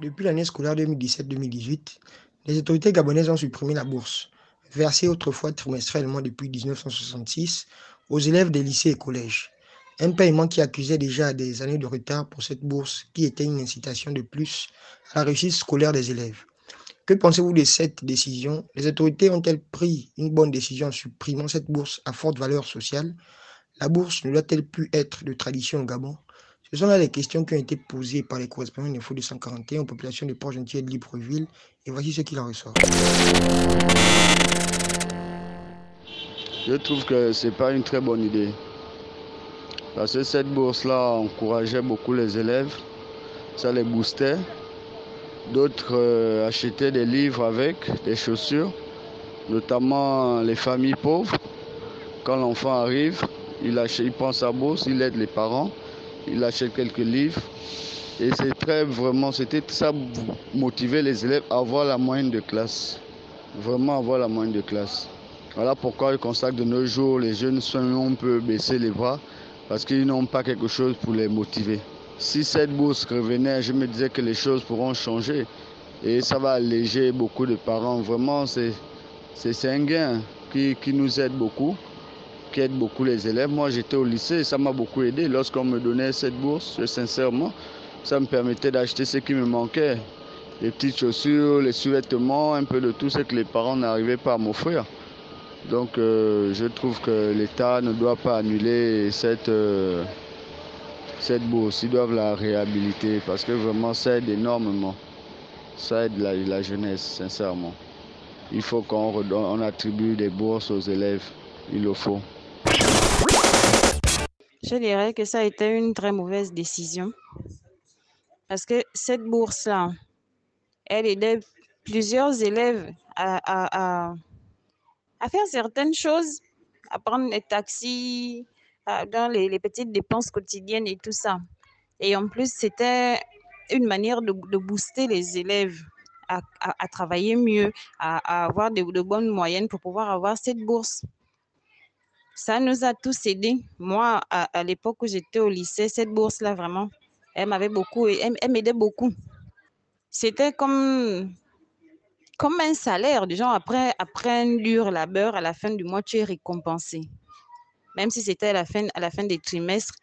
Depuis l'année scolaire 2017-2018, les autorités gabonaises ont supprimé la bourse, versée autrefois trimestriellement depuis 1966 aux élèves des lycées et collèges. Un paiement qui accusait déjà des années de retard pour cette bourse qui était une incitation de plus à la réussite scolaire des élèves. Que pensez-vous de cette décision? Les autorités ont-elles pris une bonne décision en supprimant cette bourse à forte valeur sociale? La bourse ne doit-elle plus être de tradition au Gabon? Ce sont là les questions qui ont été posées par les correspondants d'Info 241 aux populations de Port-Gentil et de Libreville, et voici ce qu'il en ressort. Je trouve que ce n'est pas une très bonne idée. Parce que cette bourse-là encourageait beaucoup les élèves, ça les boostait. D'autres achetaient des livres avec, des chaussures, notamment les familles pauvres. Quand l'enfant arrive, il prend sa bourse, il aide les parents, il achète quelques livres. Et c'était ça motiver les élèves à avoir la moyenne de classe. Vraiment avoir la moyenne de classe. Voilà pourquoi je constate que de nos jours, les jeunes sont un peu baissés les bras parce qu'ils n'ont pas quelque chose pour les motiver. Si cette bourse revenait, je me disais que les choses pourront changer et ça va alléger beaucoup de parents. Vraiment, c'est un gain qui nous aide beaucoup, qui aide beaucoup les élèves. Moi, j'étais au lycée, ça m'a beaucoup aidé. Lorsqu'on me donnait cette bourse, sincèrement, ça me permettait d'acheter ce qui me manquait. Les petites chaussures, les sous-vêtements, un peu de tout ce que les parents n'arrivaient pas à m'offrir. Donc je trouve que l'État ne doit pas annuler cette bourse. Ils doivent la réhabiliter parce que vraiment ça aide énormément. Ça aide la jeunesse, sincèrement. Il faut qu'on attribue des bourses aux élèves. Il le faut. Je dirais que ça a été une très mauvaise décision parce que cette bourse-là, elle aidait plusieurs élèves à faire certaines choses, à prendre les taxis, dans les petites dépenses quotidiennes et tout ça. Et en plus, c'était une manière de booster les élèves à travailler mieux, à avoir de bonnes moyennes pour pouvoir avoir cette bourse. Ça nous a tous aidés. Moi, à l'époque où j'étais au lycée, cette bourse-là, vraiment, elle m'avait beaucoup, elle m'aidait beaucoup. C'était comme un salaire, du genre après un dur labeur, à la fin du mois, tu es récompensé. Même si c'était à la fin des trimestres,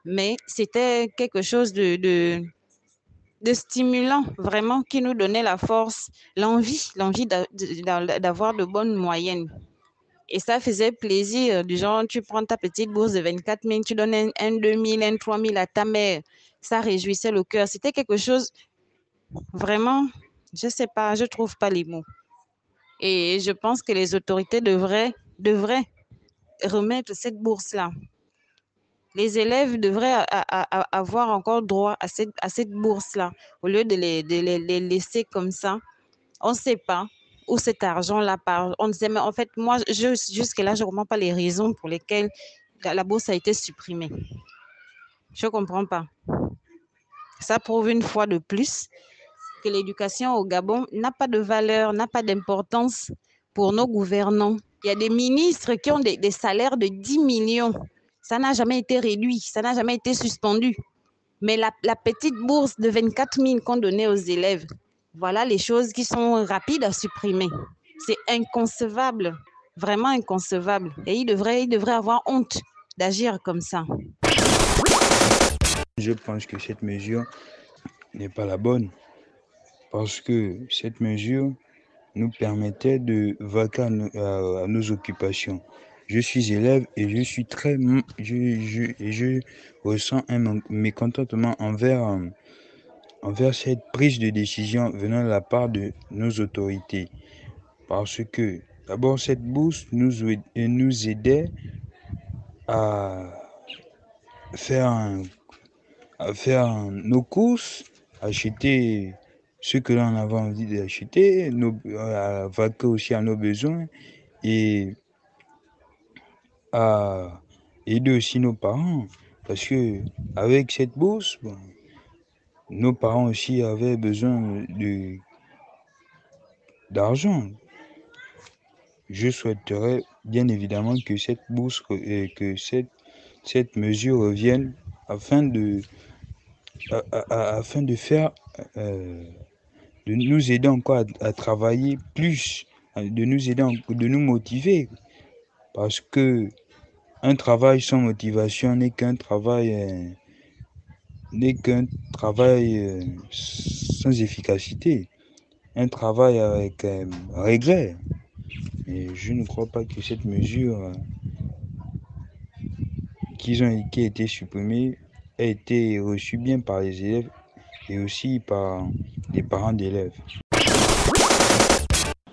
mais c'était quelque chose de stimulant, vraiment, qui nous donnait la force, l'envie d'avoir de bonnes moyennes. Et ça faisait plaisir, du genre, tu prends ta petite bourse de 24 000, tu donnes un 2 000, un 3 000 à ta mère. Ça réjouissait le cœur. C'était quelque chose, vraiment, je ne sais pas, je ne trouve pas les mots. Et je pense que les autorités devraient remettre cette bourse-là. Les élèves devraient avoir encore droit à cette bourse-là, au lieu de les laisser comme ça. On ne sait pas où cet argent-là part. On ne sait, mais en fait, moi, jusque-là, je ne comprends pas les raisons pour lesquelles la bourse a été supprimée. Je ne comprends pas. Ça prouve une fois de plus que l'éducation au Gabon n'a pas de valeur, n'a pas d'importance pour nos gouvernants. Il y a des ministres qui ont des salaires de 10 millions. Ça n'a jamais été réduit, ça n'a jamais été suspendu. Mais la petite bourse de 24 000 qu'on donnait aux élèves, voilà les choses qui sont rapides à supprimer. C'est inconcevable, vraiment inconcevable. Et il devrait avoir honte d'agir comme ça. Je pense que cette mesure n'est pas la bonne parce que cette mesure nous permettait de vaquer à nos occupations. Je suis élève et je suis je ressens un mécontentement envers cette prise de décision venant de la part de nos autorités. Parce que d'abord cette bourse nous aidait à faire nos courses, acheter ce que l'on avait envie d'acheter, à vaquer aussi à nos besoins et à aider aussi nos parents. Parce que avec cette bourse, bon, nos parents aussi avaient besoin d'argent. Je souhaiterais bien évidemment que cette bourse, que cette mesure revienne afin afin de faire, de nous aider encore à travailler plus, de nous aider, de nous motiver. Parce que un travail sans motivation n'est qu'un travail sans efficacité, un travail avec regret. Et je ne crois pas que cette mesure qui a été supprimée a été reçue bien par les élèves et aussi par les parents d'élèves.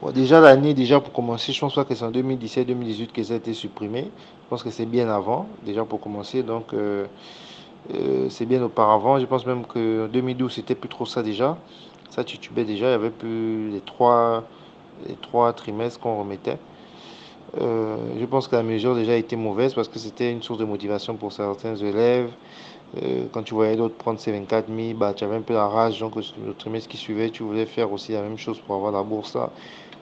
Bon, déjà l'année, pour commencer, je pense pas que c'est en 2017-2018 que ça a été supprimé. Je pense que c'est bien avant, déjà pour commencer. Donc c'est bien auparavant. Je pense même qu'en 2012, c'était plus trop ça déjà. Ça titubait déjà, il y avait plus les trois trimestres qu'on remettait. Je pense que la mesure déjà était mauvaise parce que c'était une source de motivation pour certains élèves. Quand tu voyais d'autres prendre ces 24 000, bah, tu avais un peu la rage. Donc le trimestre qui suivait, tu voulais faire aussi la même chose pour avoir la bourse là.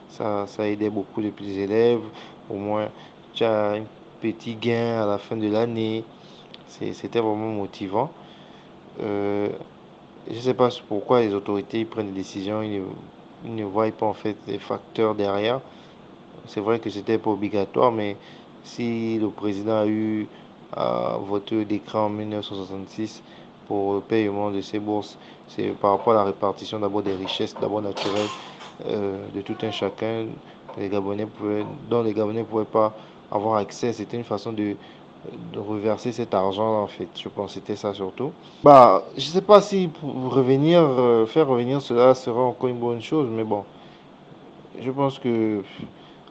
Ça aidait beaucoup les petits élèves. Au moins, tu as un petit gain à la fin de l'année. C'était vraiment motivant. Je ne sais pas pourquoi les autorités prennent des décisions, ils ne voient pas en fait les facteurs derrière. C'est vrai que c'était pas obligatoire, mais si le président a eu à voter le décret en 1966 pour le paiement de ces bourses, c'est par rapport à la répartition d'abord des richesses, d'abord naturelles, de tout un chacun, dont les Gabonais ne pouvaient pas avoir accès. C'était une façon de reverser cet argent en fait. Je pense que c'était ça surtout. Bah, je sais pas si pour faire revenir cela sera encore une bonne chose, mais bon, je pense que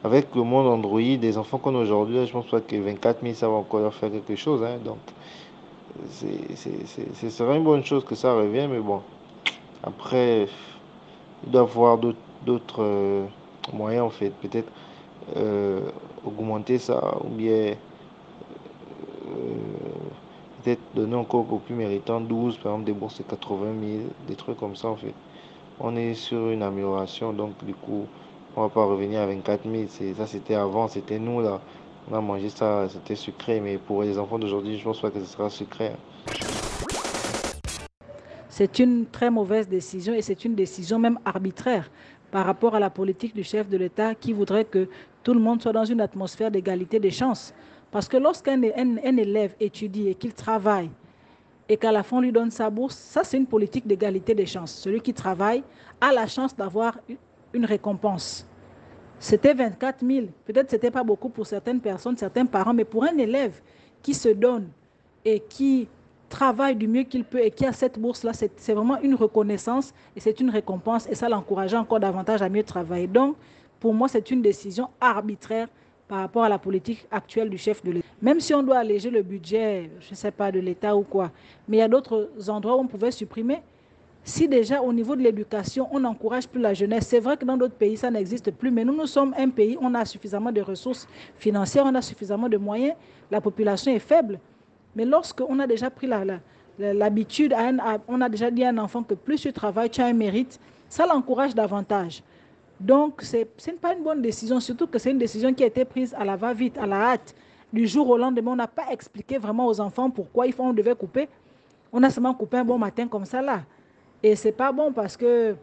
avec le monde Android, des enfants qu'on a aujourd'hui, je pense pas que 24 000 ça va encore leur faire quelque chose, hein. Donc, ce serait une bonne chose que ça revienne, mais bon, après, il doit y avoir d'autres moyens en fait, peut-être euh, augmenter ça ou bien euh, peut-être donner encore aux plus méritants 12, par exemple des bourses de 80 000, des trucs comme ça en fait. On est sur une amélioration, donc du coup, on va pas revenir à 24 000. Ça, c'était avant, c'était nous là. On a mangé ça, c'était sucré, mais pour les enfants d'aujourd'hui, je pense pas que ce sera sucré, hein. C'est une très mauvaise décision et c'est une décision même arbitraire par rapport à la politique du chef de l'État qui voudrait que tout le monde soit dans une atmosphère d'égalité des chances. Parce que lorsqu'un élève étudie et qu'il travaille et qu'à la fin on lui donne sa bourse, ça c'est une politique d'égalité des chances. Celui qui travaille a la chance d'avoir une récompense. C'était 24 000, peut-être ce n'était pas beaucoup pour certaines personnes, certains parents, mais pour un élève qui se donne et qui travaille du mieux qu'il peut et qui a cette bourse-là, c'est vraiment une reconnaissance et c'est une récompense et ça l'encourage encore davantage à mieux travailler. Donc, pour moi, c'est une décision arbitraire par rapport à la politique actuelle du chef de l'État. Même si on doit alléger le budget, je ne sais pas, de l'État ou quoi, mais il y a d'autres endroits où on pouvait supprimer. Si déjà au niveau de l'éducation, on n'encourage plus la jeunesse, c'est vrai que dans d'autres pays, ça n'existe plus, mais nous sommes un pays, on a suffisamment de ressources financières, on a suffisamment de moyens, la population est faible. Mais lorsqu'on a déjà pris l'habitude, on a déjà dit à un enfant que plus tu travailles, tu as un mérite, ça l'encourage davantage. Donc, ce n'est pas une bonne décision, surtout que c'est une décision qui a été prise à la va-vite, à la hâte. Du jour au lendemain, on n'a pas expliqué vraiment aux enfants pourquoi on devait couper. On a seulement coupé un bon matin comme ça là. Et ce n'est pas bon parce que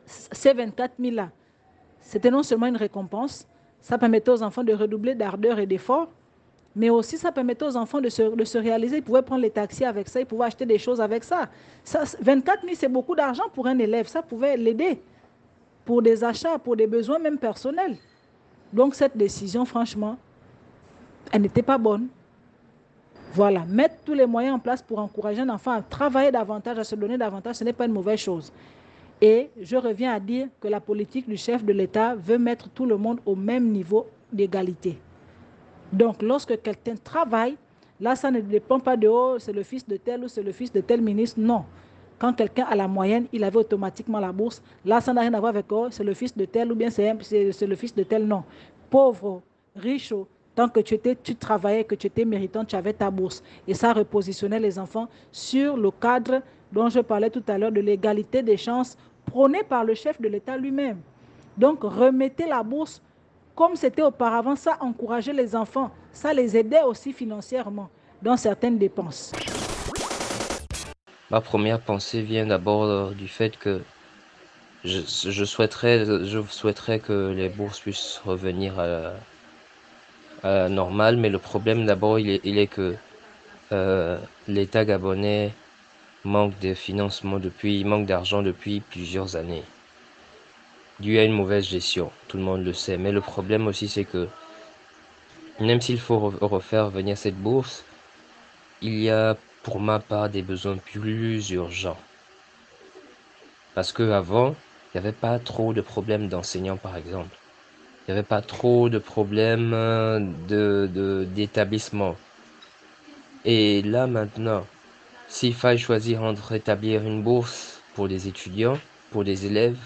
ces 24 000 là, c'était non seulement une récompense, ça permettait aux enfants de redoubler d'ardeur et d'effort, mais aussi ça permettait aux enfants de se réaliser. Ils pouvaient prendre les taxis avec ça, ils pouvaient acheter des choses avec ça. 24 000, c'est beaucoup d'argent pour un élève. Ça pouvait l'aider pour des achats, pour des besoins même personnels. Donc cette décision, franchement, elle n'était pas bonne. Voilà, mettre tous les moyens en place pour encourager un enfant à travailler davantage, à se donner davantage, ce n'est pas une mauvaise chose. Et je reviens à dire que la politique du chef de l'État veut mettre tout le monde au même niveau d'égalité. Donc, lorsque quelqu'un travaille, là, ça ne dépend pas de « oh, c'est le fils de tel ou c'est le fils de tel ministre ». Non. Quand quelqu'un a la moyenne, il avait automatiquement la bourse. Là, ça n'a rien à voir avec « oh, c'est le fils de tel » ou bien c'est le fils de tel. Non. Pauvre, riche, tant que tu travaillais, que tu étais méritant, tu avais ta bourse. Et ça repositionnait les enfants sur le cadre dont je parlais tout à l'heure de l'égalité des chances prônée par le chef de l'État lui-même. Donc, remettez la bourse comme c'était auparavant, ça encourageait les enfants, ça les aidait aussi financièrement dans certaines dépenses. Ma première pensée vient d'abord du fait que je souhaiterais que les bourses puissent revenir à la normale, mais le problème d'abord, il est que l'État gabonais manque de financement manque d'argent depuis plusieurs années, dû à une mauvaise gestion, tout le monde le sait. Mais le problème aussi, c'est que même s'il faut refaire venir cette bourse, il y a pour ma part des besoins plus urgents. Parce qu'avant, il n'y avait pas trop de problèmes d'enseignants, par exemple. Il n'y avait pas trop de problèmes d'établissement. Et là, maintenant, s'il faille choisir entre établir une bourse pour des étudiants, pour des élèves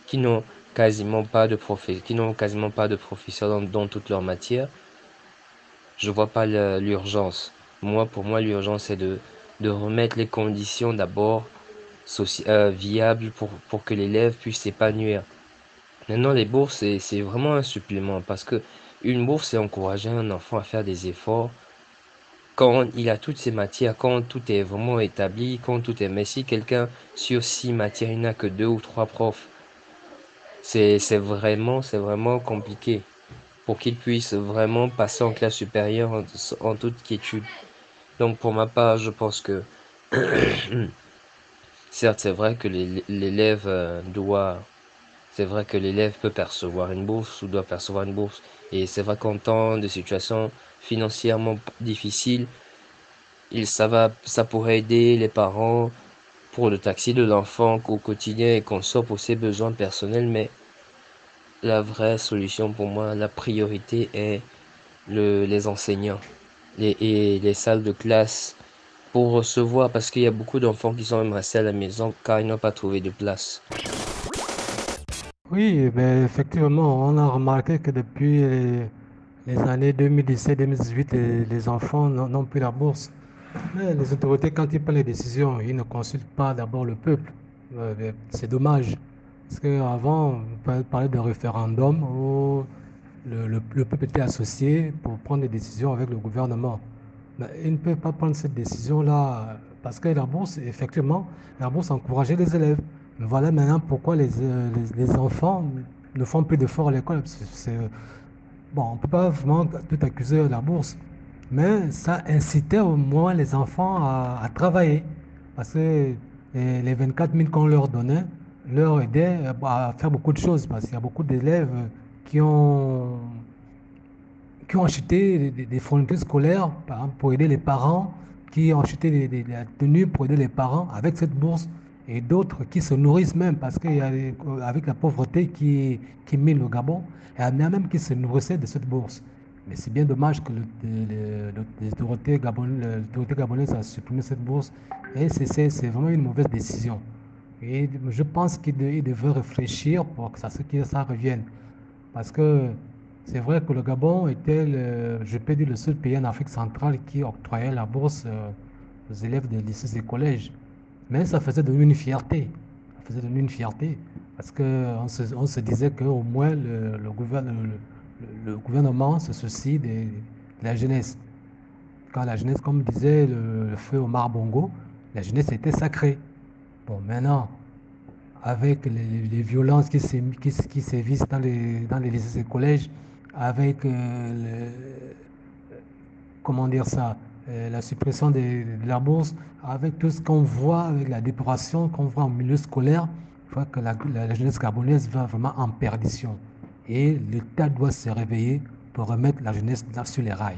qui n'ont quasiment pas de professeurs dans toutes leurs matières, je vois pas l'urgence. Pour moi, l'urgence, c'est de remettre les conditions d'abord viables pour que l'élève puisse s'épanouir. Maintenant, les bourses, c'est vraiment un supplément parce que une bourse, c'est encourager un enfant à faire des efforts quand il a toutes ses matières, quand tout est vraiment établi, quand tout est... Mais si quelqu'un, sur 6 matières, il n'a que 2 ou 3 profs, c'est vraiment compliqué pour qu'il puisse vraiment passer en classe supérieure en toute quiétude. Donc, pour ma part, je pense que, certes, c'est vrai que l'élève peut percevoir une bourse ou doit percevoir une bourse. Et c'est vrai qu'en temps de situation financièrement difficile, ça pourrait aider les parents pour le taxi de l'enfant au quotidien et qu'on sort pour ses besoins personnels. Mais la vraie solution pour moi, la priorité est les enseignants et les salles de classe pour recevoir, parce qu'il y a beaucoup d'enfants qui sont même restés à la maison car ils n'ont pas trouvé de place. Oui, ben, effectivement, on a remarqué que depuis les années 2017-2018, les enfants n'ont plus la bourse. Mais les autorités, quand ils prennent les décisions, ils ne consultent pas d'abord le peuple. C'est dommage. Parce qu'avant, on parlait de référendum où le peuple était associé pour prendre des décisions avec le gouvernement. Mais ils ne peuvent pas prendre cette décision-là parce que la bourse, effectivement, la bourse encourageait les élèves. Mais voilà maintenant pourquoi les enfants ne font plus d'efforts à l'école. Bon, on ne peut pas vraiment tout accuser de la bourse, mais ça incitait au moins les enfants à travailler. Parce que les 24 000 qu'on leur donnait leur aidaient à faire beaucoup de choses. Parce qu'il y a beaucoup d'élèves qui ont, qui ont acheté des fournitures scolaires, par exemple, pour aider les parents, qui ont acheté des tenues pour aider les parents avec cette bourse, et d'autres qui se nourrissent même, parce qu'avec la pauvreté qui mine le Gabon, il y en a même qui se nourrissaient de cette bourse. Mais c'est bien dommage que les autorités gabonaises a supprimé cette bourse, et c'est vraiment une mauvaise décision. Et je pense qu'ils devraient réfléchir pour que ça revienne. Parce que c'est vrai que le Gabon était, je peux dire, le seul pays en Afrique centrale qui octroyait la bourse aux élèves des lycées et collèges. Mais ça faisait de nous une fierté. Ça faisait de nous une fierté. Parce qu'on se disait qu'au moins le gouvernement se soucie de la jeunesse. Quand la jeunesse, comme disait le feu Omar Bongo, la jeunesse était sacrée. Bon, maintenant, avec les violences qui sévissent dans les lycées et collèges, avec comment dire ça, la suppression de la bourse, avec tout ce qu'on voit, avec la dépopulation qu'on voit en milieu scolaire, je crois que la jeunesse gabonaise va vraiment en perdition. Et l'État doit se réveiller pour remettre la jeunesse sur les rails.